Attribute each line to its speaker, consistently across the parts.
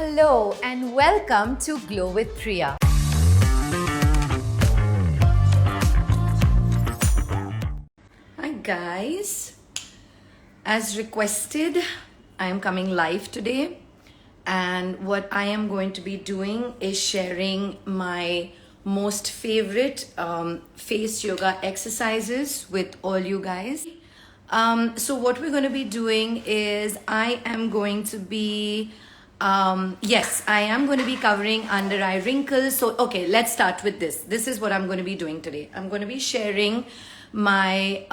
Speaker 1: Hello and welcome to Glow with Priya. Hi guys, as requested, I am coming live today, and what I am going to be doing is sharing my most favorite face yoga exercises with all you guys. So what we're going to be doing is I am going to be covering under eye wrinkles. So, okay, let's start with this. This is what I'm going to be doing today. I'm going to be sharing my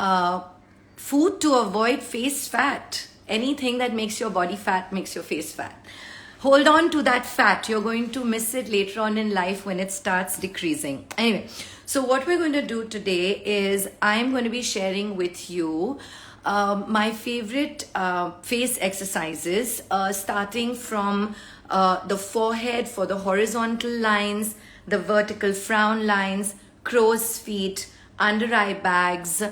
Speaker 1: food to avoid face fat. Anything that makes your body fat makes your face fat. Hold on to that fat. You're going to miss it later on in life when it starts decreasing. Anyway, so what we're going to do today is I'm going to be sharing with you my favorite face exercises, starting from the forehead for the horizontal lines, the vertical frown lines, crow's feet, under eye bags,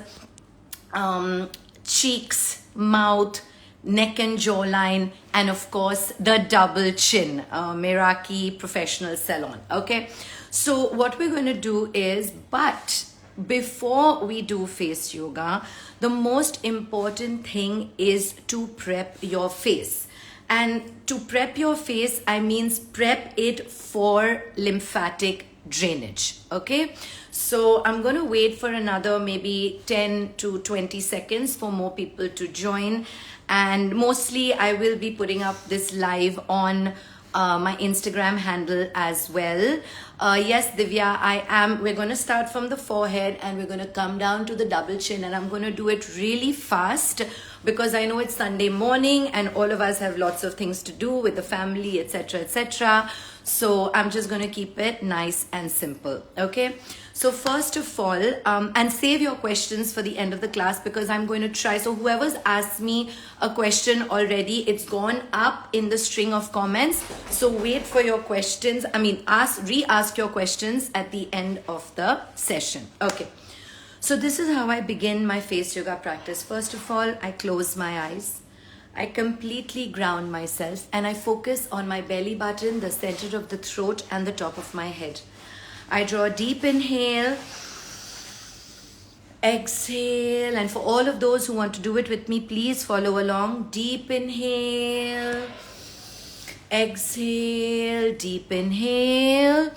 Speaker 1: cheeks, mouth, neck and jawline, and of course the double chin, Meraki Professional Salon. Okay, so what we're going to do is, but before we do face yoga, the most important thing is to prep your face. And to prep your face, I means prep it for lymphatic drainage. Okay, so I'm going to wait for another maybe 10 to 20 seconds for more people to join, and mostly I will be putting up this live on my Instagram handle as well. Yes, Divya, we're going to start from the forehead and we're going to come down to the double chin, and I'm going to do it really fast because I know it's Sunday morning and all of us have lots of things to do with the family, etc., etc. So I'm just going to keep it nice and simple. Okay, so first of all, and save your questions for the end of the class because I'm going to try. So whoever's asked me a question already, it's gone up in the string of comments. So wait for your questions. Re-ask your questions at the end of the session. Okay. So this is how I begin my face yoga practice. First of all, I close my eyes. I completely ground myself and I focus on my belly button, the center of the throat and the top of my head. I draw a deep inhale, exhale, and for all of those who want to do it with me, please follow along. Deep inhale, exhale, deep inhale,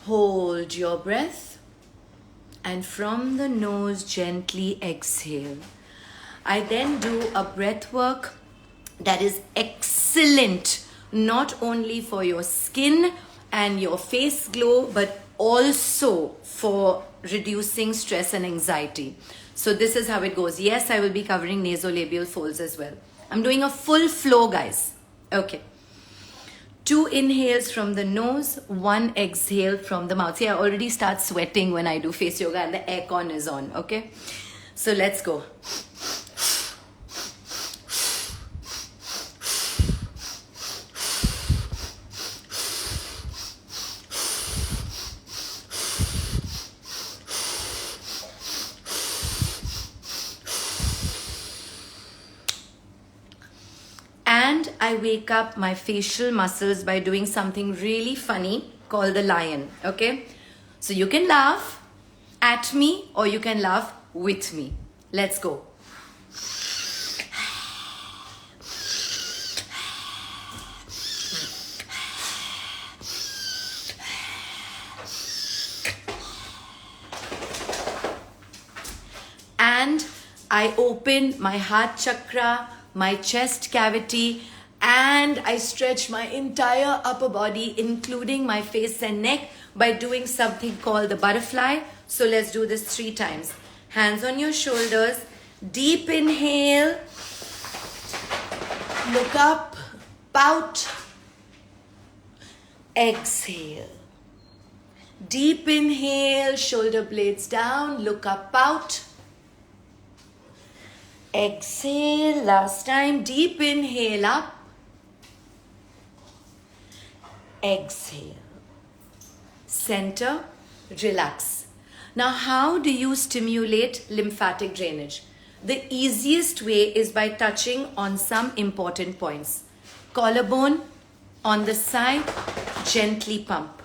Speaker 1: hold your breath, and from the nose gently exhale. I then do a breath work that is excellent, not only for your skin and your face glow, but also for reducing stress and anxiety. So this is how it goes. Yes, I will be covering nasolabial folds as well. I'm doing a full flow, guys. Okay. 2 inhales from the nose, 1 exhale from the mouth. See, I already start sweating when I do face yoga and the aircon is on. Okay. So let's go. And I wake up my facial muscles by doing something really funny called the lion. Okay, so you can laugh at me or you can laugh with me. Let's go. And I open my heart chakra, my chest cavity, and I stretch my entire upper body, including my face and neck, by doing something called the butterfly. So let's do this 3 times. Hands on your shoulders, deep inhale, look up, pout, exhale. Deep inhale, shoulder blades down, look up, pout. Exhale, last time, deep inhale up, exhale, center, relax. Now, how do you stimulate lymphatic drainage? The easiest way is by touching on some important points. Collarbone, On the side, gently pump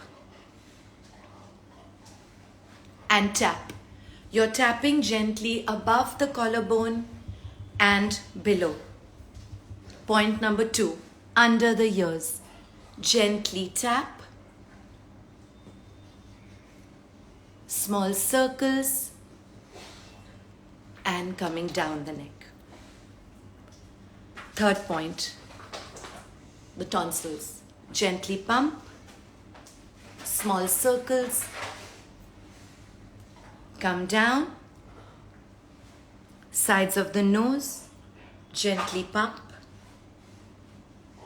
Speaker 1: and tap. You're tapping gently above the collarbone and below. Point number 2, under the ears. Gently tap. Small circles and coming down the neck. Third point, the tonsils. Gently pump. Small circles. Come down. Sides of the nose. Gently pump.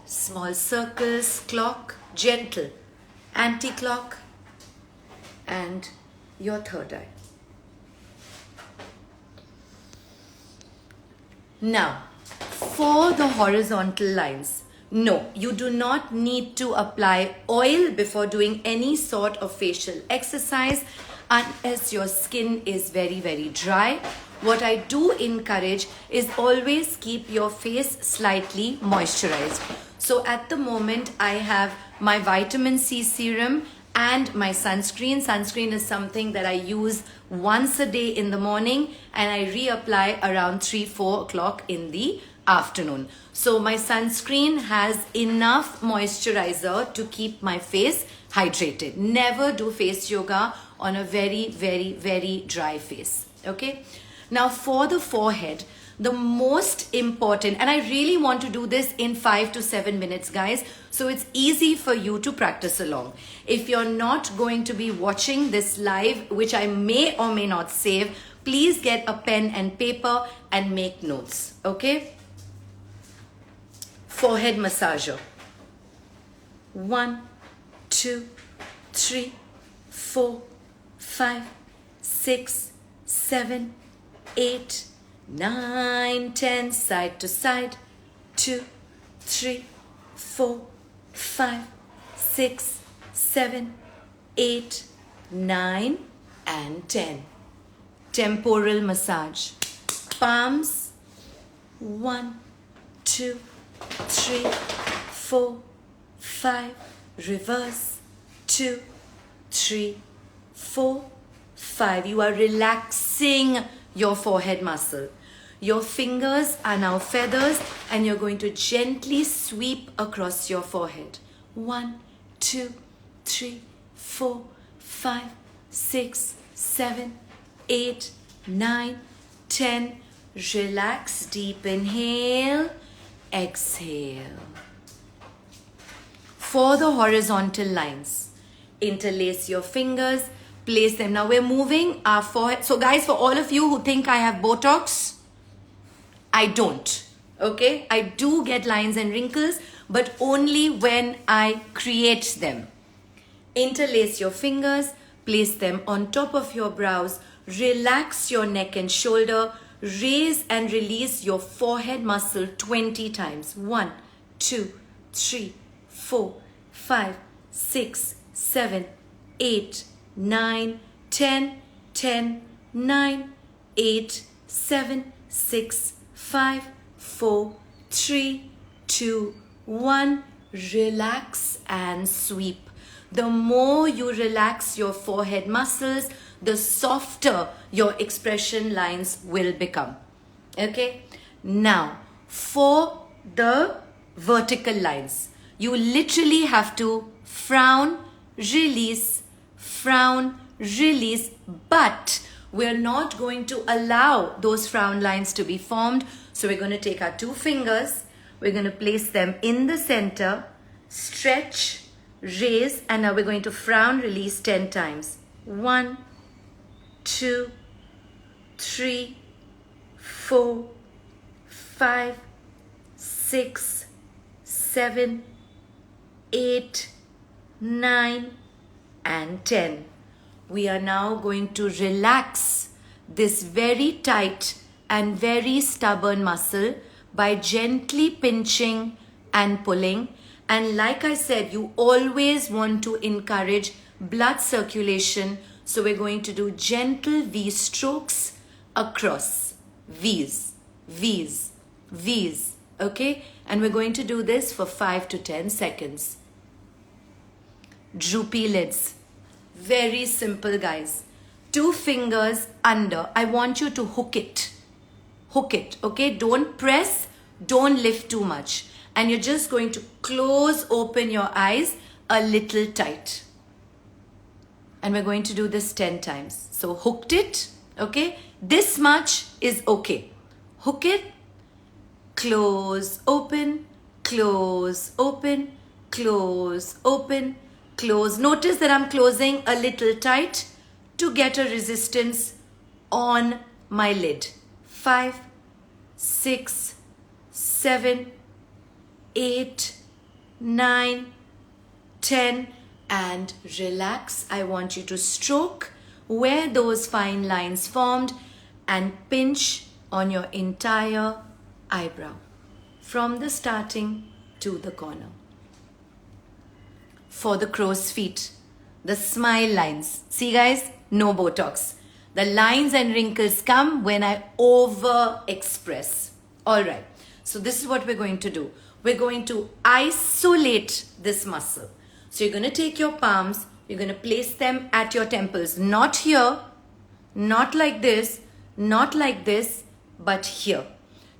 Speaker 1: Small circles, clock, gentle, anti-clock, and your third eye. Now, for the horizontal lines, no, you do not need to apply oil before doing any sort of facial exercise unless your skin is very, very dry. What I do encourage is always keep your face slightly moisturized. So at the moment, I have my vitamin C serum and my sunscreen. Sunscreen is something that I use once a day in the morning and I reapply around 3-4 o'clock in the afternoon. So my sunscreen has enough moisturizer to keep my face hydrated. Never do face yoga on a very, very, very dry face. Okay. Now for the forehead, the most important, and I really want to do this in 5 to 7 minutes, guys, so it's easy for you to practice along. If you're not going to be watching this live, which I may or may not save, please get a pen and paper and make notes, okay? Forehead massager. 1, 2, 3, 4, 5, 6, 7, 8, 9, 10, side to side, 2, 3, 4, 5, 6, 7, 8, 9, and 10. Temporal massage. Palms, 1, 2, 3, 4, 5, reverse, 2, 3, 4, 5. You are relaxing your forehead muscle. Your fingers are now feathers and you're going to gently sweep across your forehead. 1, 2, 3, 4, 5, 6, 7, 8, 9, 10. Relax, deep inhale, exhale. For the horizontal lines, interlace your fingers, place them. Now we're moving our forehead. So guys, for all of you who think I have Botox, I don't. Okay, I do get lines and wrinkles, but only when I create them. Interlace your fingers, place them on top of your brows, relax your neck and shoulder, raise and release your forehead muscle 20 times. 1, 2, 3, 4, 5, 6, 7, 8, 9, 10, 10, 9, 8, 7, 6, 5, 4, 3, 2, 1. Relax and sweep. The more you relax your forehead muscles, the softer your expression lines will become. Okay? Now, for the vertical lines, you literally have to frown, release, but we're not going to allow those frown lines to be formed. So we're going to take our 2 fingers, we're going to place them in the center, stretch, raise, and now we're going to frown, release 10 times. 1, 2, 3, 4, 5, 6, 7, 8, 9, and 10. We are now going to relax this very tight and very stubborn muscle by gently pinching and pulling. And like I said, you always want to encourage blood circulation. So we're going to do gentle V strokes across. V's, V's, V's. Okay? And we're going to do this for 5 to 10 seconds. droopy lids. Very simple, guys. 2 fingers under. I want you to hook it. Hook it, okay? Don't press, don't lift too much. And you're just going to close open your eyes a little tight. And we're going to do this 10 times. So hooked it, okay? This much is okay. Hook it, close, open, close, open, close, open, close. Notice that I'm closing a little tight to get a resistance on my lid. 5, 6, 7, 8, 9, 10, and relax. I want you to stroke where those fine lines formed and pinch on your entire eyebrow from the starting to the corner. For the crow's feet, the smile lines. See guys, no Botox. The lines and wrinkles come when I over express. Alright, so this is what we're going to do. We're going to isolate this muscle. So you're going to take your palms, you're going to place them at your temples. Not here, not like this, not like this, but here.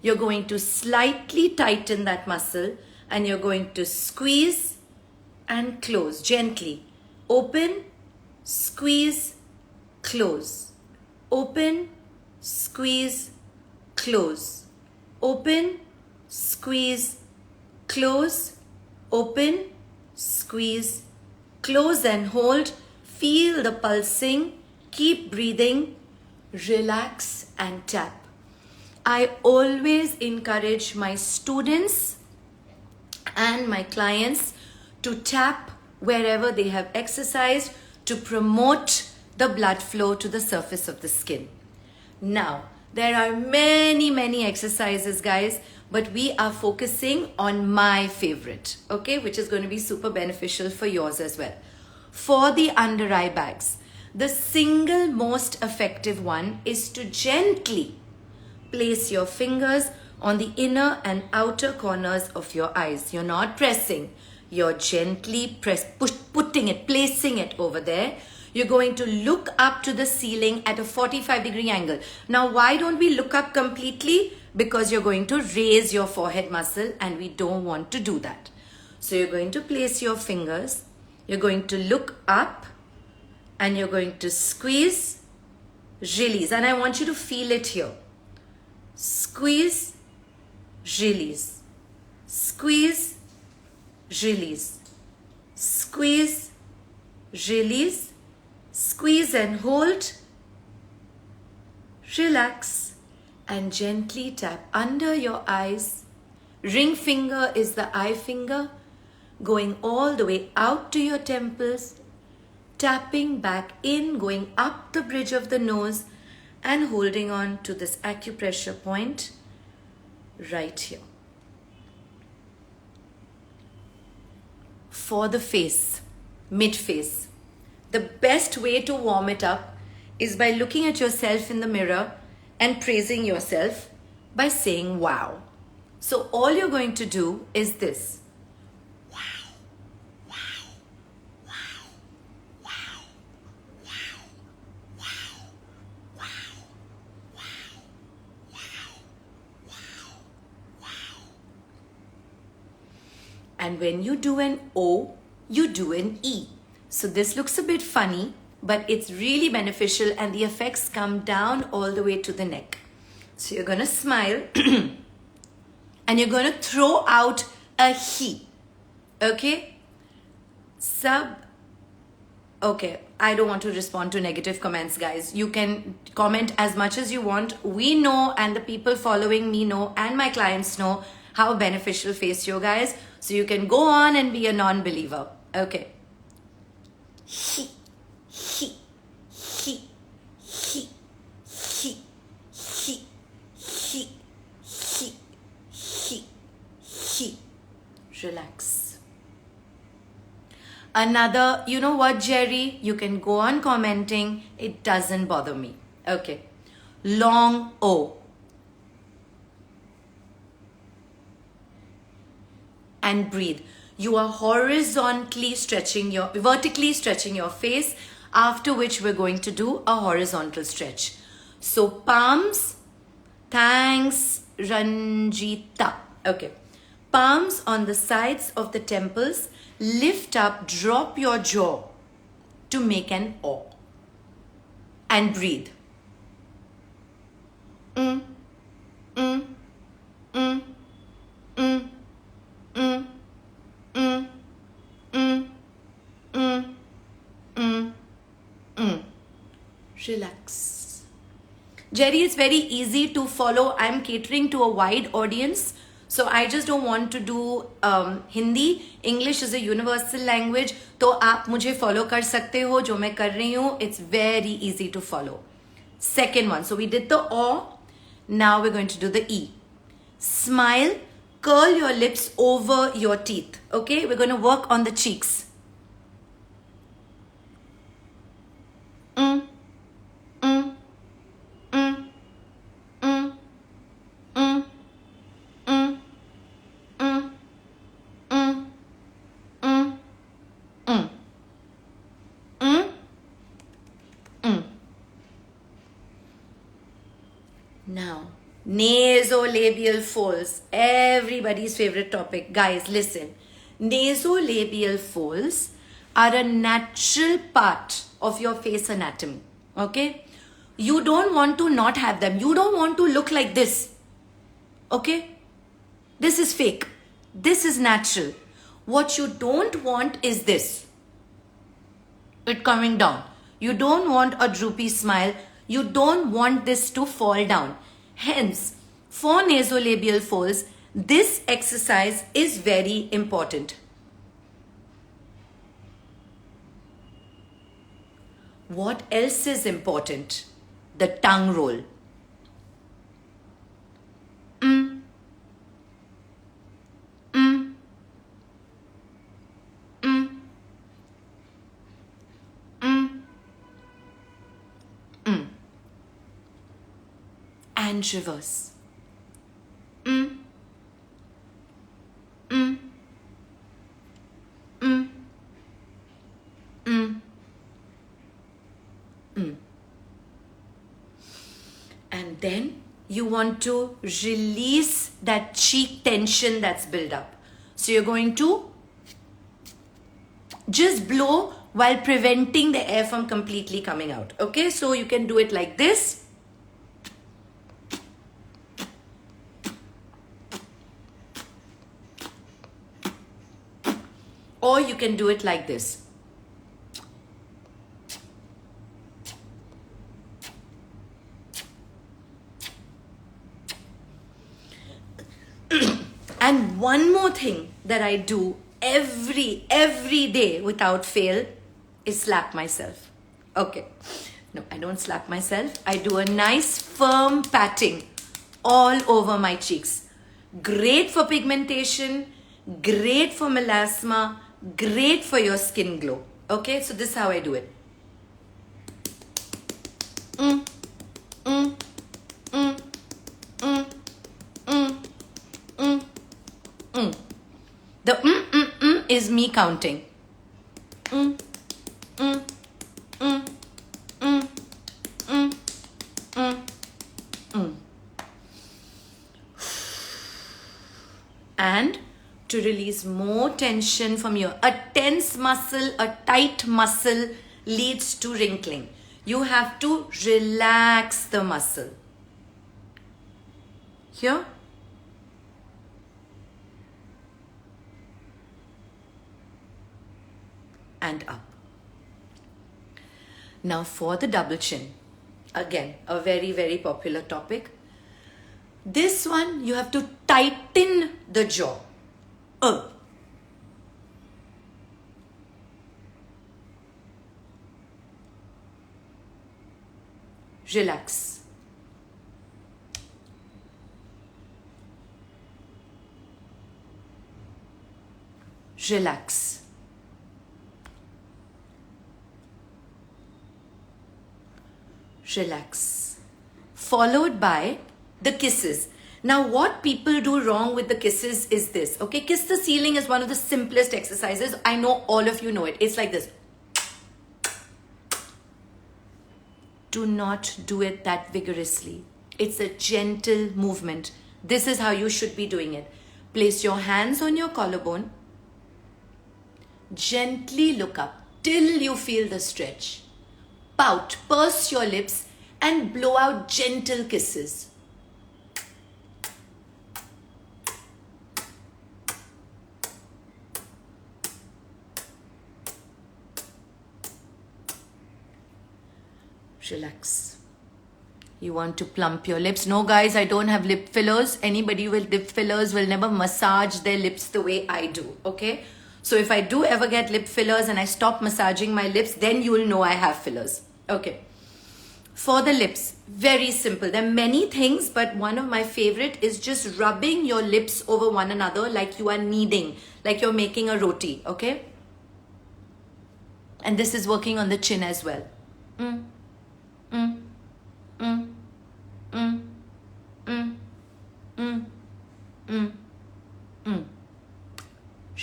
Speaker 1: You're going to slightly tighten that muscle and you're going to squeeze and close gently. Open, squeeze, close. Open, squeeze, close. Open, squeeze, close. Open, squeeze, close and hold. Feel the pulsing. Keep breathing. Relax and tap. I always encourage my students and my clients to tap wherever they have exercised to promote the blood flow to the surface of the skin. Now, there are many exercises, guys, but we are focusing on my favorite, okay, which is going to be super beneficial for yours as well. For the under eye bags, the single most effective one is to gently place your fingers on the inner and outer corners of your eyes. You're not pressing, you're gently placing it over there. You're going to look up to the ceiling at a 45-degree angle. Now, why don't we look up completely? Because you're going to raise your forehead muscle and we don't want to do that. So you're going to place your fingers, you're going to look up and you're going to squeeze, release. And I want you to feel it here. Squeeze, release. Squeeze, release. Squeeze, release. Squeeze and hold. Relax and gently tap under your eyes. Ring finger is the eye finger, going all the way out to your temples, tapping back in, going up the bridge of the nose and holding on to this acupressure point right here. For the face, mid-face, the best way to warm it up is by looking at yourself in the mirror and praising yourself by saying wow. So all you're going to do is this. Wow, wow, wow, wow, wow, wow, wow, wow, wow, wow, wow. And when you do an O, you do an E. So this looks a bit funny, but it's really beneficial and the effects come down all the way to the neck. So you're going to smile and you're going to throw out a he. Okay? Okay, I don't want to respond to negative comments, guys. You can comment as much as you want. We know, and the people following me know, and my clients know how beneficial face yoga is. So you can go on and be a non-believer. Okay. He, he, he, he, he, he, he, he, he. Relax. Another, you know what, Jerry? You can go on commenting. It doesn't bother me. Okay. Long O. And breathe. You are vertically stretching your face, after which we're going to do a horizontal stretch. So palms, thanks Ranjita. Okay. Palms on the sides of the temples, lift up, drop your jaw to make an O. And breathe. Mm, mm, mm, mm, mm, mm, mm, mm, mm, mm. Relax. Jerry, it's very easy to follow. I'm catering to a wide audience. So I just don't want to do Hindi. English is a universal language. तो आप मुझे follow कर सकते हो जो मैं कर रही हूँ. It's very easy to follow. Second one. So we did the O. Now we're going to do the E. Smile. Curl your lips over your teeth. Okay? We're going to work on the cheeks. Mm, mm, mm, mm, mm, mm, mm, mm, mm, mm, mm, mm. Now, nasolabial folds, everybody's favorite topic. Guys, listen. Nasolabial folds are a natural part of your face anatomy. Okay? You don't want to not have them. You don't want to look like this. Okay? This is fake. This is natural. What you don't want is this. It coming down. You don't want a droopy smile. You don't want this to fall down. Hence, for nasolabial folds, this exercise is very important. What else is important? The tongue roll. Mm. Mm. Mm. Mm. Mm. And reverse. Mm. Mm. Mm. Mm. Mm. And then you want to release that cheek tension that's built up. So you're going to just blow while preventing the air from completely coming out. Okay, so you can do it like this. Or you can do it like this. And one more thing that I do every day without fail is slap myself. Okay. No, I don't slap myself. I do a nice firm patting all over my cheeks. Great for pigmentation, great for melasma, great for your skin glow. Okay, so this is how I do it. Mm, mm, mm, mm, mm, mm, mm. The is me counting. Mm, mm, mm, mm, mm, mm, mm. And to release more tension from a tense muscle, a tight muscle leads to wrinkling. You have to relax the muscle. Here. And up. Now for the double chin. Again, a very popular topic. This one, you have to tighten the jaw. Relax. Relax. Relax. Followed by the kisses. Now, what people do wrong with the kisses is this, okay? Kiss the ceiling is one of the simplest exercises. I know all of you know it. It's like this. Do not do it that vigorously. It's a gentle movement. This is how you should be doing it. Place your hands on your collarbone. Gently look up till you feel the stretch. Pout, purse your lips and blow out gentle kisses. Relax. You want to plump your lips. No, guys, I don't have lip fillers. Anybody with lip fillers will never massage their lips the way I do, okay? So if I do ever get lip fillers and I stop massaging my lips, then you will know I have fillers, okay? For the lips, very simple. There are many things, but one of my favorite is just rubbing your lips over one another like you are kneading, like you're making a roti, okay? And this is working on the chin as well.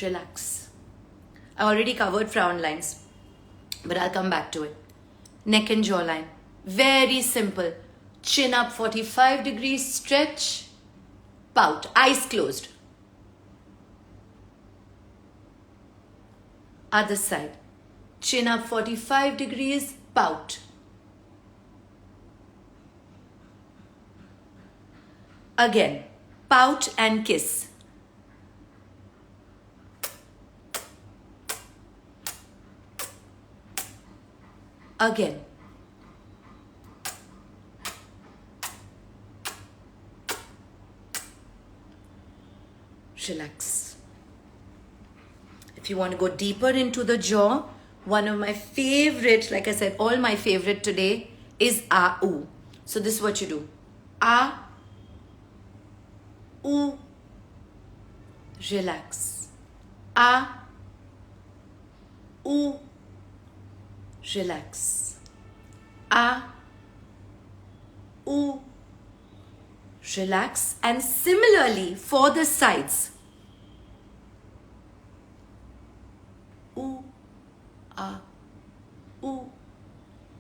Speaker 1: Relax. I already covered frown lines, but I'll come back to it. Neck and jawline. Very simple. Chin up 45 degrees, stretch, pout, eyes closed. Other side. Chin up 45 degrees, pout. Again, pout and kiss. Again. Relax. If you want to go deeper into the jaw, one of my favorite, like I said, all my favorite today is A-U. So this is what you do. A-U. Relax. A-U. Relax. A-U. Relax. And similarly for the sides. U, A, U,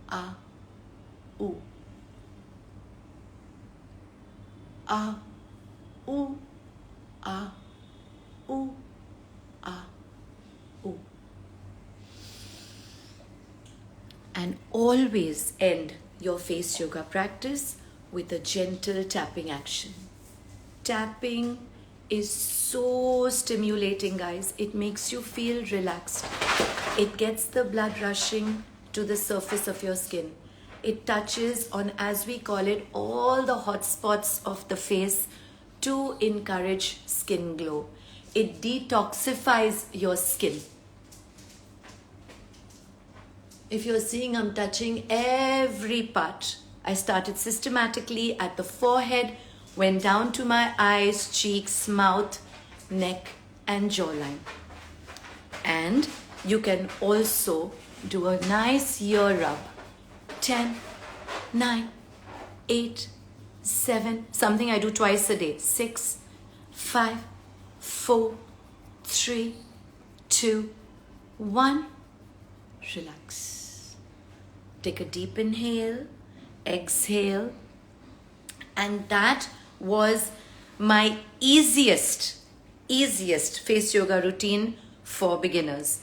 Speaker 1: A, U. A, U, A, U, A, U. And always end your face yoga practice with a gentle tapping action. Tapping is so stimulating, guys. It makes you feel relaxed. It gets the blood rushing to the surface of your skin. It touches on, as we call it, all the hot spots of the face to encourage skin glow. It detoxifies your skin. If you're seeing, I'm touching every part. I started systematically at the forehead, went down to my eyes, cheeks, mouth, neck, and jawline. And you can also do a nice ear rub. 10, 9, 8, 7, something I do twice a day. 6, 5, 4, 3, 2, 1. Relax. Take a deep inhale, exhale. And that was my easiest face yoga routine for beginners.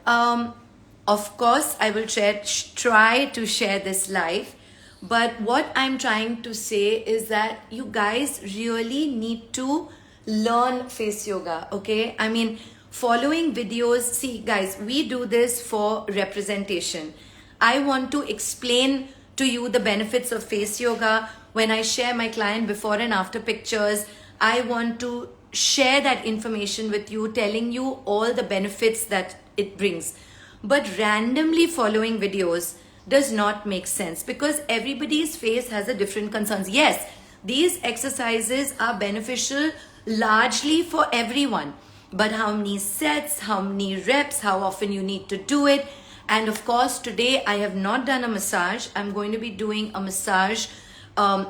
Speaker 1: Of course, I will try to share this live, but what I'm trying to say is that you guys really need to learn face yoga, okay? I mean, following videos, see guys, we do this for representation. I want to explain to you the benefits of face yoga. When I share my client before and after pictures, I want to share that information with you, telling you all the benefits that it brings. But randomly following videos does not make sense because everybody's face has a different concerns. Yes, these exercises are beneficial largely for everyone. But how many sets, how many reps, how often you need to do it. And of course, today I have not done a massage. I'm going to be doing a massage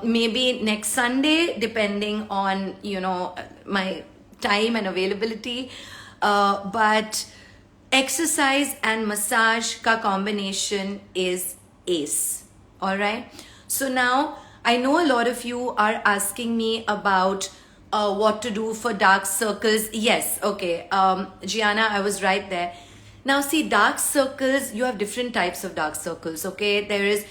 Speaker 1: maybe next Sunday, depending on, my time and availability. But exercise and massage ka combination is ace. All right. So now I know a lot of you are asking me about what to do for dark circles. Yes. Okay. Gianna, I was right there. Now see, dark circles, you have different types of dark circles. Okay. There is,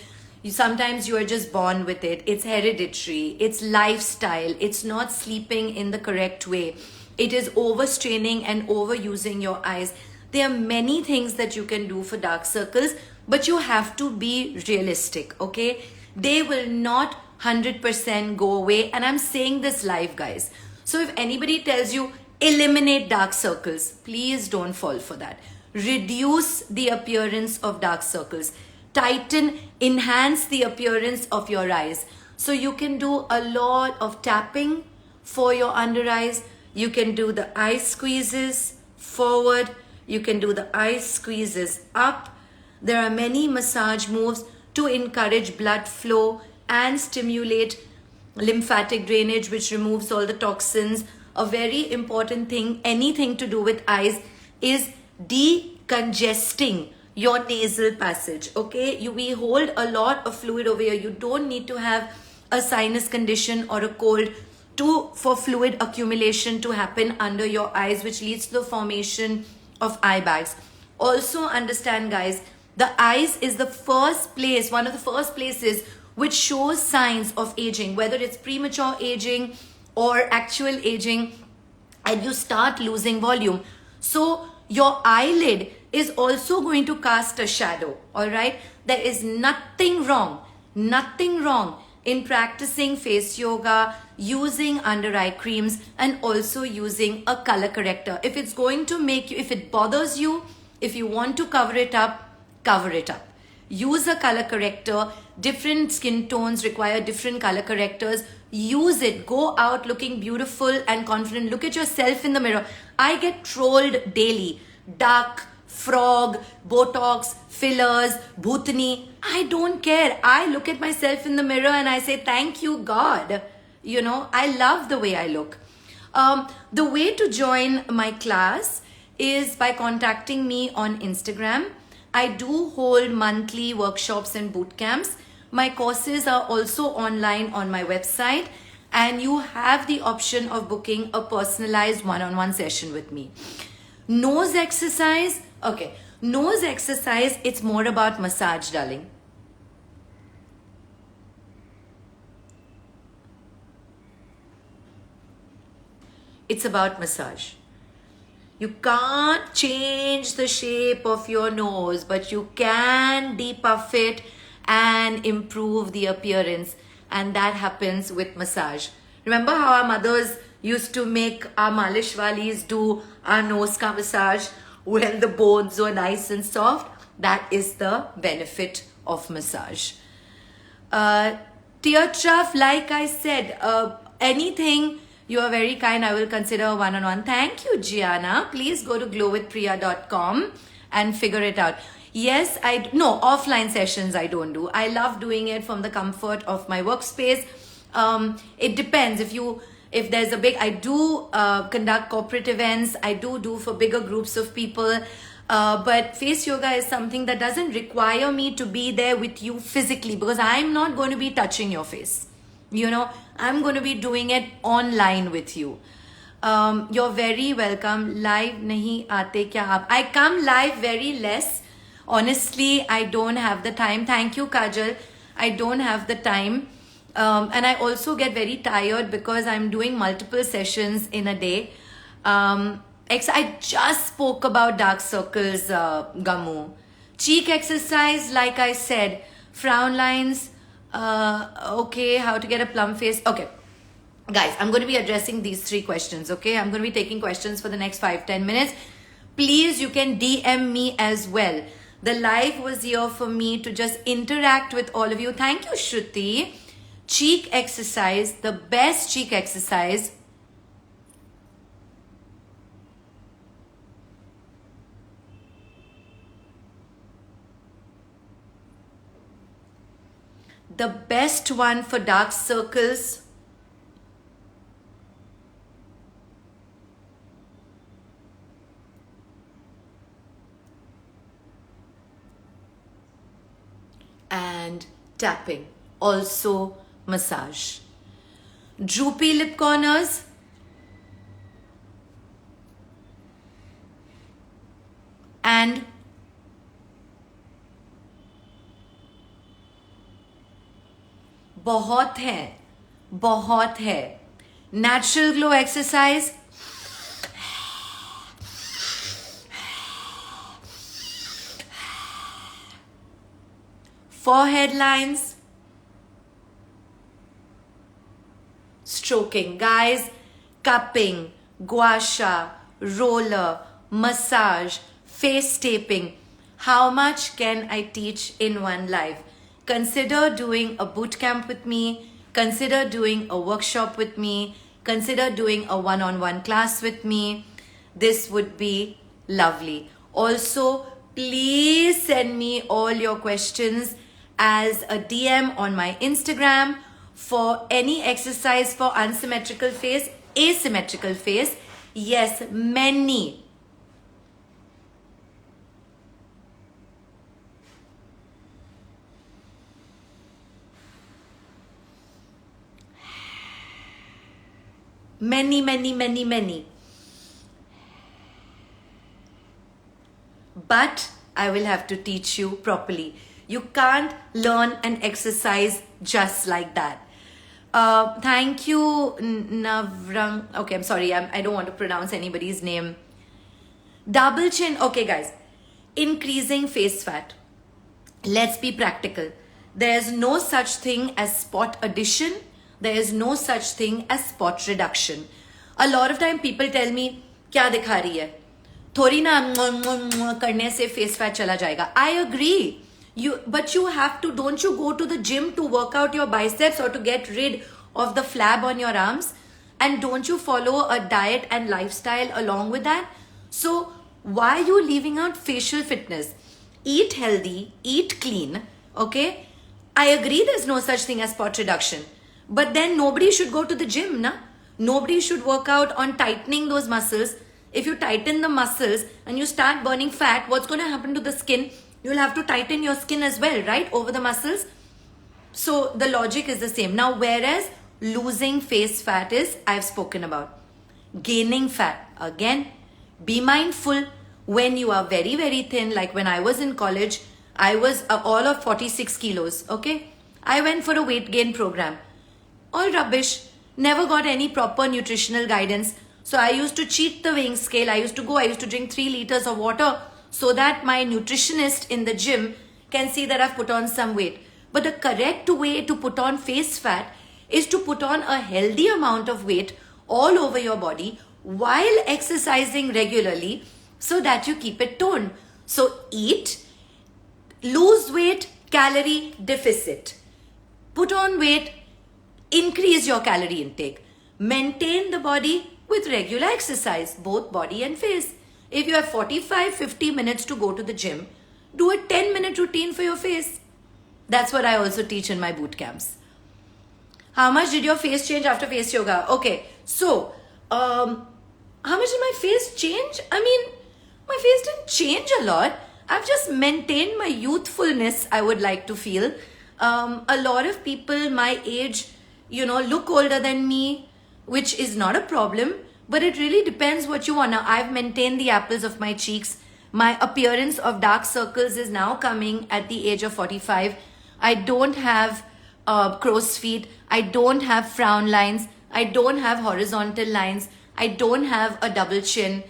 Speaker 1: sometimes you are just born with it. It's hereditary. It's lifestyle. It's not sleeping in the correct way. It is overstraining and overusing your eyes. There are many things that you can do for dark circles, but you have to be realistic, okay? They will not 100% go away, and I'm saying this live, guys. So if anybody tells you eliminate dark circles, please don't fall for that. Reduce the appearance of dark circles. Tighten, enhance the appearance of your eyes. So you can do a lot of tapping for your under eyes. You can do the eye squeezes forward. You can do the eye squeezes up. There are many massage moves to encourage blood flow and stimulate lymphatic drainage, which removes all the toxins. A very important thing, anything to do with eyes, is decongesting your nasal passage. Okay, we hold a lot of fluid over here. You don't need to have a sinus condition or a cold for fluid accumulation to happen under your eyes, which leads to the formation of eye bags. Also understand, guys, the eyes is the first place, one of the first places which shows signs of aging, whether it's premature aging or actual aging, and you start losing volume. So your eyelid is also going to cast a shadow. All right, there is nothing wrong in practicing face yoga, using under eye creams, and also using a color corrector. If it's going to make you, if it bothers you, if you want to cover it up, cover it up. Use a color corrector. Different skin tones require different color correctors. Use it. Go out looking beautiful and confident. Look at yourself in the mirror. I get trolled daily. Duck, frog, Botox, fillers, bhutani. I don't care. I look at myself in the mirror and I say, thank you, God. I love the way I look. The way to join my class is by contacting me on Instagram. I do hold monthly workshops and boot camps. My courses are also online on my website, and you have the option of booking a personalized one-on-one session with me. Nose exercise. Okay, nose exercise, it's more about massage, darling. It's about massage. You can't change the shape of your nose, but you can depuff it and improve the appearance. And that happens with massage. Remember how our mothers used to make our malish walis do our nose ka massage when the bones were nice and soft? That is the benefit of massage. Tear trough, like I said, anything. You are very kind. I will consider one-on-one. Thank you, Gianna. Please go to glowwithpriya.com and figure it out. Yes, no, offline sessions I don't do. I love doing it from the comfort of my workspace. It depends. If there's a big, I do conduct corporate events. I do for bigger groups of people. But face yoga is something that doesn't require me to be there with you physically, because I'm not going to be touching your face. I'm going to be doing it online with you. You're very welcome. Live nahi aate kya aap? I come live very less. Honestly, I don't have the time. Thank you, Kajal. I don't have the time. And I also get very tired because I'm doing multiple sessions in a day. I just spoke about dark circles, Gamu. Cheek exercise, like I said. Frown lines. Okay, how to get a plum face. Okay, guys, I'm going to be addressing these 3 questions. Okay, I'm going to be taking questions for the next 5-10 minutes. Please, you can DM me as well. The live was here for me to just interact with all of you. Thank you, Shruti. Cheek exercise, the best cheek exercise. The best one for dark circles, and tapping, also massage. Droopy lip corners, and बहुत है. Natural glow exercise, forehead lines, stroking. Guys, cupping, gua sha, roller, massage, face taping. How much can I teach in one life? Consider doing a boot camp with me. Consider doing a workshop with me. Consider doing a one-on-one class with me. This would be lovely. Also, please send me all your questions as a DM on my Instagram for any exercise for unsymmetrical face, asymmetrical face. Yes, many. Many. But I will have to teach you properly. You can't learn an exercise just like that. Thank you, Navrang. Okay, I'm sorry. I don't want to pronounce anybody's name. Double chin. Okay, guys. Increasing face fat. Let's be practical. There's no such thing as spot addition. There is no such thing as spot reduction. A lot of time people tell me, क्या दिखा रही है? थोड़ी ना करने से face fat चला जाएगा. I agree. But you have to, don't you go to the gym to work out your biceps or to get rid of the flab on your arms? And don't you follow a diet and lifestyle along with that? So why are you leaving out facial fitness? Eat healthy, eat clean, okay? I agree there's no such thing as spot reduction. But then nobody should go to the gym, na? Nobody should work out on tightening those muscles. If you tighten the muscles and you start burning fat, what's going to happen to the skin? You'll have to tighten your skin as well, right? Over the muscles. So the logic is the same. Now, whereas losing face fat is, I've spoken about. Gaining fat, again, be mindful when you are very, very thin. Like when I was in college, I was all of 46 kilos, okay? I went for a weight gain program. All rubbish. Never got any proper nutritional guidance. So I used to cheat the weighing scale. I used to drink 3 liters of water so that my nutritionist in the gym can see that I've put on some weight. But the correct way to put on face fat is to put on a healthy amount of weight all over your body while exercising regularly so that you keep it toned. So eat, lose weight, calorie deficit. Put on weight, increase your calorie intake. Maintain the body with regular exercise, both body and face. If you have 45-50 minutes to go to the gym, do a 10-minute routine for your face. That's what I also teach in my boot camps. How much did your face change after face yoga? Okay, so how much did my face change? I mean, my face didn't change a lot. I've just maintained my youthfulness, I would like to feel. A lot of people my age, look older than me, which is not a problem, but it really depends what you want. Now, I've maintained the apples of my cheeks. My appearance of dark circles is now coming at the age of 45. I don't have crow's feet. I don't have frown lines. I don't have horizontal lines. I don't have a double chin.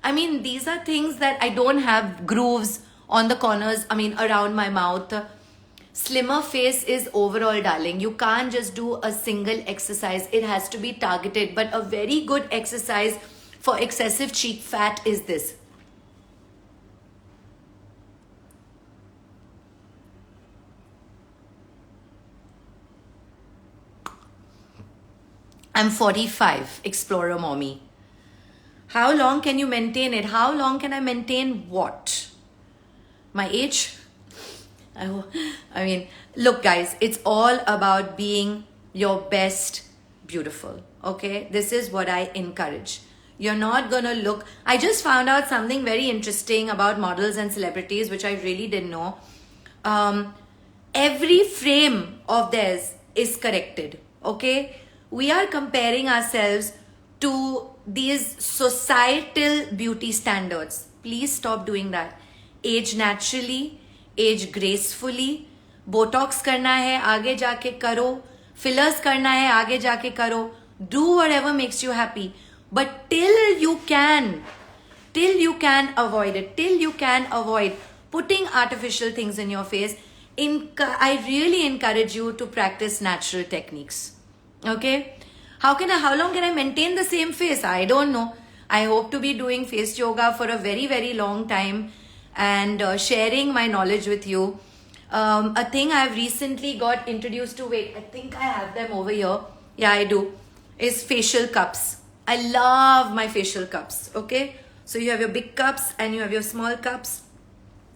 Speaker 1: I mean, these are things that I don't have grooves on the corners, around my mouth. Slimmer face is overall, darling. You can't just do a single exercise. It has to be targeted. But a very good exercise for excessive cheek fat is this. I'm 45, Explorer Mommy. How long can you maintain it? How long can I maintain what? My age? I mean, look, guys, it's all about being your best beautiful. Okay, this is what I encourage. You're not gonna look. I just found out something very interesting about models and celebrities, which I really didn't know. Every frame of theirs is corrected. Okay, we are comparing ourselves to these societal beauty standards. Please stop doing that. Age naturally, age gracefully. Botox करना है आगे जाके करो, fillers करना है आगे जाके करो. Do whatever makes you happy, but till you can avoid it, till you can avoid putting artificial things in your face. I really encourage you to practice natural techniques. Okay, how long can I maintain the same face? I don't know. I hope to be doing face yoga for a very, very long time and sharing my knowledge with you. A thing I've recently got introduced to, wait, I think I have them over here. Yeah, I do. Is facial cups. I love my facial cups. Okay, so you have your big cups and you have your small cups,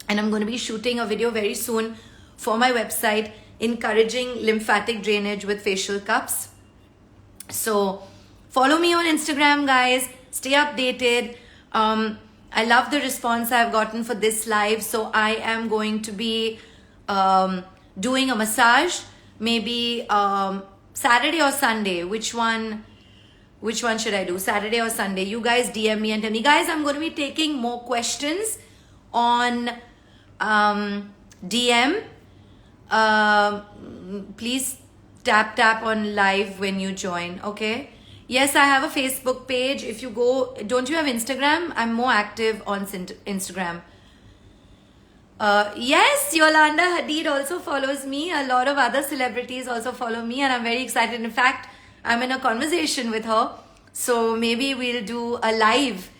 Speaker 1: and I'm going to be shooting a video very soon for my website encouraging lymphatic drainage with facial cups. So follow me on Instagram, guys. Stay updated. I love the response I've gotten for this live, so I am going to be doing a massage, maybe Saturday or Sunday. Which one should I do? Saturday or Sunday? You guys DM me and tell me. Guys, I'm going to be taking more questions on DM. Please tap on live when you join. Okay. Yes, I have a Facebook page. If you go, don't you have Instagram? I'm more active on Instagram. Yes, Yolanda Hadid also follows me. A lot of other celebrities also follow me, and I'm very excited. In fact, I'm in a conversation with her, so maybe we'll do a live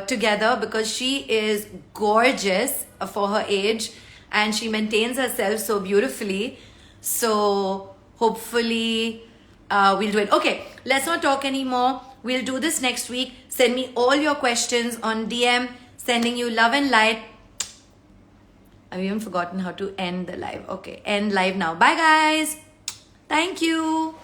Speaker 1: together, because she is gorgeous for her age and she maintains herself so beautifully. So hopefully we'll do it. Okay, let's not talk anymore. We'll do this next week. Send me all your questions on DM. Sending you love and light. I've even forgotten how to end the live. Okay, end live now. Bye, guys. Thank you.